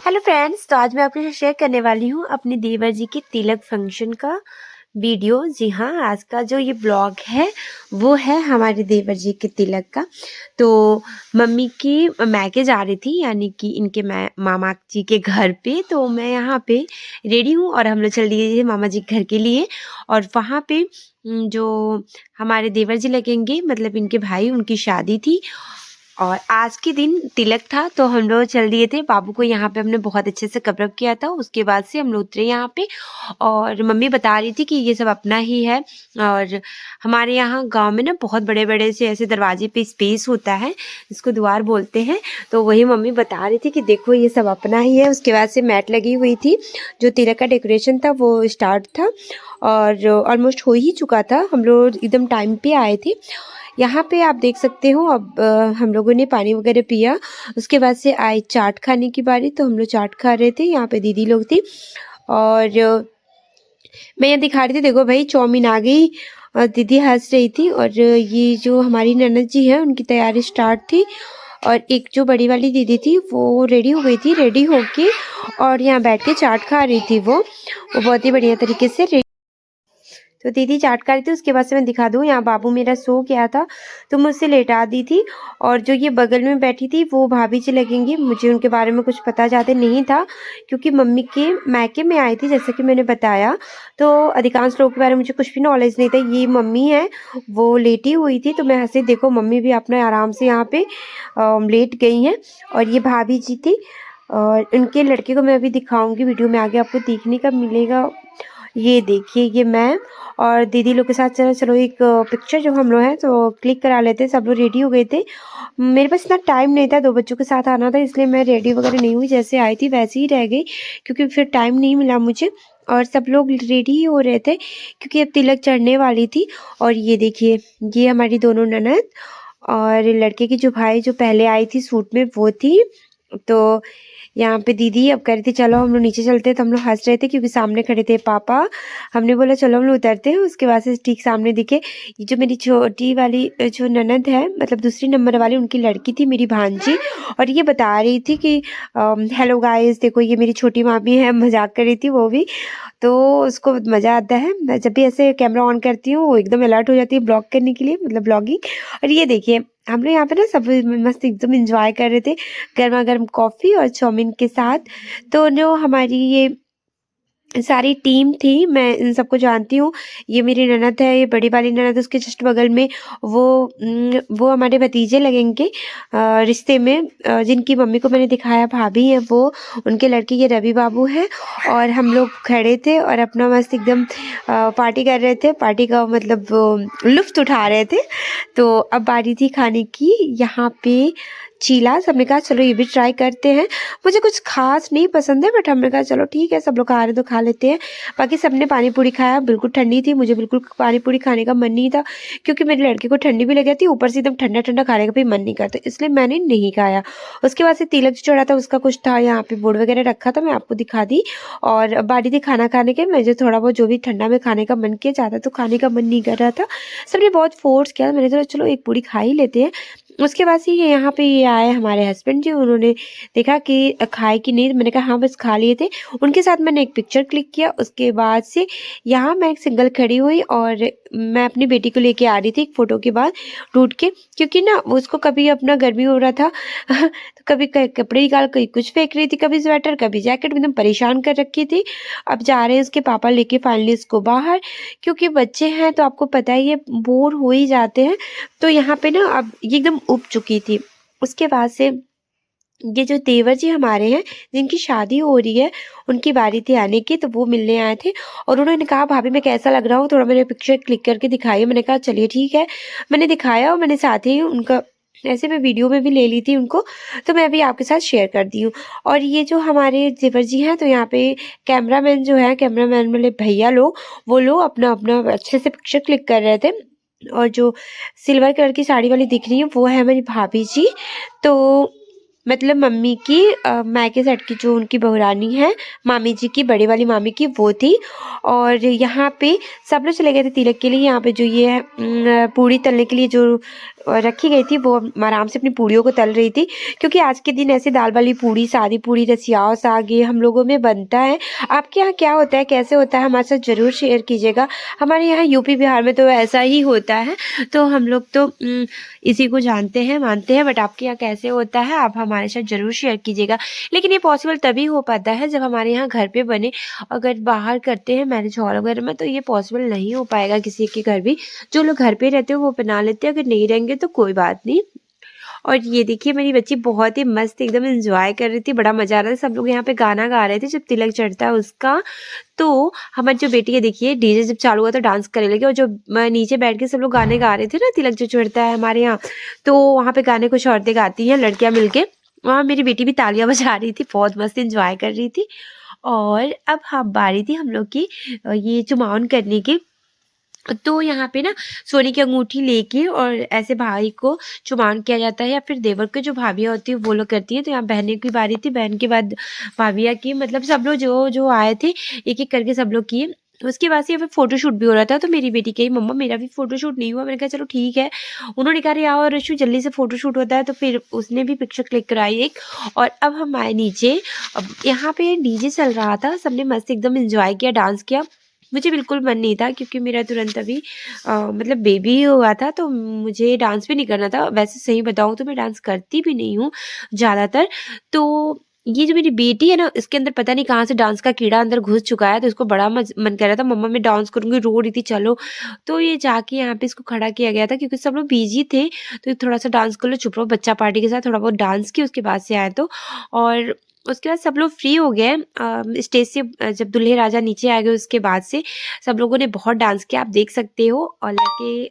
Hello friends, तो आज मैं आपके साथ शेयर करने वाली हूँ अपने देवर जी के तिलक फंक्शन का वीडियो। जी हाँ, आज का जो ये ब्लॉग है वो है हमारे देवर जी के तिलक का। तो मम्मी की मैके जा रही थी, यानी कि इनके मामा जी के घर पे। तो मैं यहाँ पे रेडी हूँ और हम लोग चल दिए थे मामा जी के घर के लिए। और वहाँ पे जो हमारे देवर जी लगेंगे, मतलब इनके भाई, उनकी शादी थी और आज के दिन तिलक था। तो हम लोग चल दिए थे। बाबू को यहाँ पे हमने बहुत अच्छे से कवर किया था। उसके बाद से हम लोग उतरे यहाँ पे और मम्मी बता रही थी कि ये सब अपना ही है। और हमारे यहाँ गांव में ना बहुत बड़े बड़े से ऐसे दरवाजे पे स्पेस होता है, जिसको द्वार बोलते हैं। तो वही मम्मी बता रही थी कि देखो ये सब अपना ही है। उसके बाद से मैट लगी हुई थी, जो तिलक का डेकोरेशन था वो स्टार्ट था और ऑलमोस्ट हो ही चुका था। हम लोग एकदम टाइम पे आए थे। यहाँ पे आप देख सकते हो। अब हम लोगों ने पानी वगैरह पिया। उसके बाद से आई चाट खाने की बारी। तो हम लोग चाट खा रहे थे। यहाँ पे दीदी लोग थी और मैं यहाँ दिखा रही थी, देखो भाई चाउमीन आ गई। और दीदी हंस रही थी। और ये जो हमारी ननद जी है उनकी तैयारी स्टार्ट थी। और एक जो बड़ी वाली दीदी थी वो रेडी हो गई थी, रेडी होके और यहाँ बैठ के चाट खा रही थी। वो बहुत ही बढ़िया तरीके से। तो दीदी चाट कर रही थी। उसके बाद से मैं दिखा दूँ, यहाँ बाबू मेरा सो गया था तो मैं उससे लेटा दी थी। और जो ये बगल में बैठी थी वो भाभी जी लगेंगी। मुझे उनके बारे में कुछ पता ज़्यादा नहीं था, क्योंकि मम्मी के मैके में आई थी जैसे कि मैंने बताया। तो अधिकांश लोगों के बारे में मुझे कुछ भी नॉलेज नहीं था। ये मम्मी है, वो लेटी हुई थी तो मैं हंसी, देखो मम्मी भी अपना आराम से यहाँ पे लेट गई हैं। और ये भाभी जी थी और इनके लड़के को मैं अभी दिखाऊंगी, वीडियो में आगे आपको देखने का मिलेगा। ये देखिए, ये मैं और दीदी लोग के साथ चलो एक पिक्चर जो हम लोग हैं तो क्लिक करा लेते हैं। सब लोग रेडी हो गए थे। मेरे पास इतना टाइम नहीं था, 2 बच्चों के साथ आना था, इसलिए मैं रेडी वगैरह नहीं हुई। जैसे आई थी वैसे ही रह गई, क्योंकि फिर टाइम नहीं मिला मुझे। और सब लोग रेडी ही हो रहे थे क्योंकि अब तिलक चढ़ने वाली थी। और ये देखिए, ये हमारी दोनों ननद और लड़के की जो भाई जो पहले आई थी सूट में वो थी। तो यहाँ पे दीदी अब कह रही थी चलो हम लोग नीचे चलते हैं। तो हम लोग हंस रहे थे क्योंकि सामने खड़े थे पापा। हमने बोला चलो हम लोग उतरते हैं। उसके बाद से ठीक सामने दिखे ये जो मेरी छोटी वाली जो ननद है, मतलब दूसरी नंबर वाली, उनकी लड़की थी मेरी भांजी। और ये बता रही थी कि हेलो गाइस, देखो ये मेरी छोटी मामी है। मजाक कर रही थी वो भी। तो उसको मज़ा आता है। मैं जब भी ऐसे कैमरा ऑन करती हूँ वो एकदम अलर्ट हो जाती है ब्लॉग करने के लिए, मतलब ब्लॉगिंग। और ये देखिए, हम लोग यहाँ पे ना सब मस्त एकदम एंजॉय कर रहे थे, गर्मा गर्म कॉफ़ी और चाउमीन के साथ। तो जो हमारी ये सारी टीम थी, मैं इन सबको जानती हूँ। ये मेरी ननद है, ये बड़ी वाली ननद, उसके जस्ट बगल में वो हमारे भतीजे लगेंगे रिश्ते में। जिनकी मम्मी को मैंने दिखाया भाभी है वो, उनके लड़के ये रवि बाबू हैं। और हम लोग खड़े थे और अपना मस्त एकदम पार्टी कर रहे थे। पार्टी का मतलब लुफ्त उठा रहे थे। तो अब बारी थी खाने की। यहाँ पे चीला, सबने कहा चलो ये भी ट्राई करते हैं। मुझे कुछ खास नहीं पसंद है, बट हमने कहा चलो ठीक है, सब लोग खा रहे तो खा लेते हैं। बाकी सबने पानी पूरी खाया, बिल्कुल ठंडी थी। मुझे बिल्कुल पानी पूरी खाने का मन नहीं था, क्योंकि मेरे लड़के को ठंडी भी लग जाती, ऊपर से एकदम ठंडा ठंडा खाने का भी मन नहीं करता, इसलिए मैंने नहीं खाया। उसके बाद से तिलक जो चढ़ा था उसका कुछ था, यहाँ पे बोर्ड वगैरह रखा था, मैं आपको दिखा दी। और बारी थी खाना खाने के। मुझे थोड़ा बहुत जो भी ठंडा में खाने का मन किया, ज़्यादा तो खाने का मन नहीं कर रहा था। सबने बहुत फोर्स किया, मैंने सोचा चलो एक पूरी खा ही लेते हैं। उसके बाद से ये यहाँ पे ये आए हमारे हस्बैंड जी। उन्होंने देखा कि खाए कि नहीं, मैंने कहा हाँ बस खा लिए थे। उनके साथ मैंने एक पिक्चर क्लिक किया। उसके बाद से यहाँ मैं एक सिंगल खड़ी हुई और मैं अपनी बेटी को लेके आ रही थी एक फ़ोटो के बाद टूट के, क्योंकि ना उसको कभी अपना गर्मी हो रहा था तो कभी कपड़े निकाल कहीं कुछ फेंक रही थी, कभी स्वेटर कभी जैकेट, एकदम परेशान कर रखी थी। अब जा रहे हैं उसके पापा लेके फाइनली इसको बाहर, क्योंकि बच्चे हैं तो आपको पता ही है बोर हो ही जाते हैं। तो यहाँ पे ना अब ये एकदम उब चुकी थी। उसके बाद से ये जो देवर जी हमारे हैं, जिनकी शादी हो रही है, उनकी बारी थी आने की। तो वो मिलने आए थे और उन्होंने कहा भाभी मैं कैसा लग रहा हूँ, थोड़ा मैंने पिक्चर क्लिक करके दिखाई। मैंने कहा चलिए ठीक है। मैंने दिखाया और मैंने साथ ही उनका ऐसे मैं वीडियो में भी ले ली थी उनको, तो मैं अभी आपके साथ शेयर कर दी हूँ। और ये जो हमारे देवर जी हैं, तो यहाँ पे कैमरामैन जो है, कैमरामैन वाले भैया लोग, वो लोग अपना अपना अच्छे से पिक्चर क्लिक कर रहे थे। और जो सिल्वर कलर की साड़ी वाली दिख रही है वो है मेरी भाभी जी। तो मतलब मम्मी की मायके साइड की जो उनकी बहुरानी है, मामी जी की, बड़ी वाली मामी की, वो थी। और यहाँ पे सब लोग चले गए थे तिलक के लिए। यहाँ पे जो ये है पूड़ी तलने के लिए जो रखी गई थी, वो आराम से अपनी पूड़ियों को तल रही थी, क्योंकि आज के दिन ऐसे दाल वाली पूड़ी, सादी पूड़ी, रसियाव साग ये हम लोगों में बनता है। आपके यहाँ क्या होता है, कैसे होता है, हमारे साथ ज़रूर शेयर कीजिएगा। हमारे यहाँ यूपी बिहार में तो ऐसा ही होता है, तो हम लोग तो इसी को जानते हैं, मानते हैं। बट आपके यहाँ कैसे होता है, आप हमारे साथ ज़रूर शेयर कीजिएगा। लेकिन ये पॉसिबल तभी हो पाता है जब हमारे यहाँ घर पे बने। अगर बाहर करते हैं मैरिज हॉल वगैरह में, तो ये पॉसिबल नहीं हो पाएगा किसी के घर भी। जो लोग घर पे रहते हो वो बना लेते हैं, अगर नहीं रहेंगे तो कोई बात नहीं। और ये देखिए मेरी बच्ची बहुत ही मस्त एकदम एंजॉय कर रही थी, बड़ा मजा आ रहा था। सब लोग यहाँ पे गाना गा रहे थे जब तिलक चढ़ता है उसका। तो हमारी जो बेटी है देखिए, डीजे जब चालू हुआ तो डांस करने लगी, और जो नीचे बैठ के सब लोग गाने गा रहे थे ना, तिलक जो चढ़ता है हमारे यहाँ, तो वहाँ पे गाने कुछ औरतें गाती हैं, लड़कियां मिलके। वहाँ मेरी बेटी भी तालियां बजा रही थी, बहुत मस्त एंजॉय कर रही थी। और अब हम बारी थी हम लोग की ये चुमावन करने की। तो यहाँ पे ना सोने की अंगूठी लेके और ऐसे भाई को चुमावन किया जाता है, या फिर देवर के जो भाभियाँ होती है वो लोग करती है। तो यहाँ बहने की बारी थी, बहन के बाद भाभियाँ की, मतलब सब लोग जो जो आए थे एक एक करके सब लोग किए। उसके बाद से यहाँ पे फोटो शूट भी हो रहा था, तो मेरी बेटी कही मम्मा मेरा भी फोटो शूट नहीं हुआ। मैंने कहा चलो ठीक है। उन्होंने कहा यार और रशु जल्दी से फोटो शूट होता है, तो फिर उसने भी पिक्चर क्लिक कराई एक। और अब हम आए नीचे। अब यहाँ पे डीजे चल रहा था, सबने मस्त एकदम एंजॉय किया, डांस किया। मुझे बिल्कुल मन नहीं था, क्योंकि मेरा तुरंत अभी मतलब बेबी हुआ था, तो मुझे डांस भी नहीं करना था। वैसे सही बताऊँ तो मैं डांस करती भी नहीं हूँ ज़्यादातर। तो ये जो मेरी बेटी है ना, इसके अंदर पता नहीं कहाँ से डांस का कीड़ा अंदर घुस चुका है, तो इसको बड़ा मन कर रहा था मम्मा मैं डांस करूँगी, रो रही थी चलो। तो ये जाके यहाँ पे इसको खड़ा किया गया था, क्योंकि सब लोग बिजी थे। तो थोड़ा सा डांस कर लो, चुप रहो, बच्चा पार्टी के साथ थोड़ा बहुत डांस की, उसके बाद से आए तो। और उसके बाद सब लोग फ्री हो गए स्टेज से। जब दूल्हे राजा नीचे आ गए उसके बाद से सब लोगों ने बहुत डांस किया, आप देख सकते हो। और लड़के